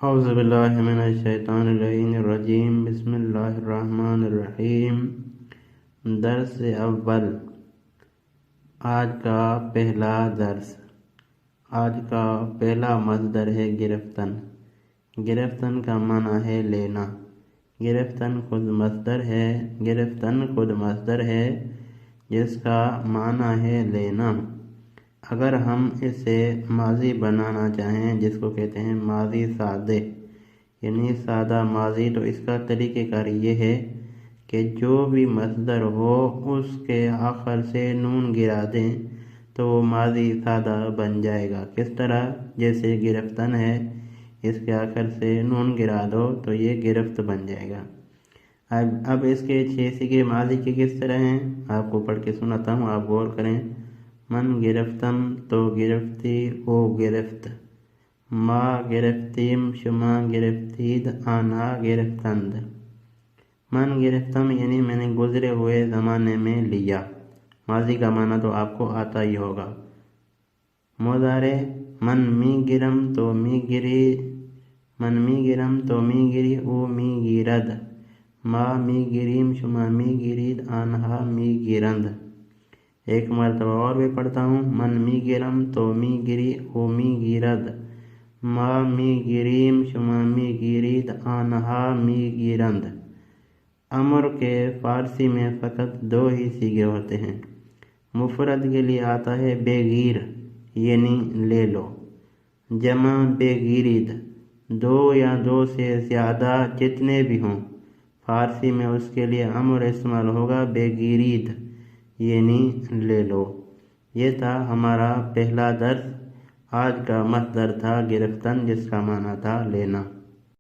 اعوذ باللہ من الشیطان الرجیم بسم اللہ الرحمن الرحیم۔ درس اول، آج کا پہلا درس۔ آج کا پہلا مصدر ہے گرفتن۔ گرفتن کا معنی ہے لینا۔ گرفتن خود مصدر ہے جس کا معنی ہے لینا۔ اگر ہم اسے ماضی بنانا چاہیں، جس کو کہتے ہیں ماضی سادے، یعنی سادہ ماضی، تو اس کا طریقہ کار یہ ہے کہ جو بھی مصدر ہو اس کے آخر سے نون گرا دیں تو وہ ماضی سادہ بن جائے گا۔ کس طرح؟ جیسے گرفتن ہے، اس کے آخر سے نون گرا دو تو یہ گرفت بن جائے گا۔ اب اس کے 6 صیغے ماضی کے کس طرح ہیں آپ کو پڑھ کے سناتا ہوں، آپ غور کریں۔ من گرفتم تو گرفتی او گرفت، ما گرفتیم شما گرفتید آنا گرفتند۔ من گرفتم یعنی میں نے گزرے ہوئے زمانے میں لیا۔ ماضی کا معنی تو آپ کو آتا ہی ہوگا۔ مضارع، من می گرم تو می گری، من می گرم تو می گری او می گیرد، ما می گریم شما می گرید آنہا می گیرند۔ ایک مرتبہ اور بھی پڑھتا ہوں۔ من می گرم تو می گری او می گیرد، ما می گریم شما می گیرید آنہا می گیرند۔ امر کے فارسی میں فقط 2 ہی صیغے ہوتے ہیں۔ مفرد کے لیے آتا ہے بگیر یعنی لے لو، جمع بگیرید، 2 یا 2 سے زیادہ جتنے بھی ہوں، فارسی میں اس کے لیے امر استعمال ہوگا بگیرید یعنی لے لو۔ یہ تھا ہمارا پہلا درس۔ آج کا مصدر تھا گرفتن، جس کا معنی تھا لینا۔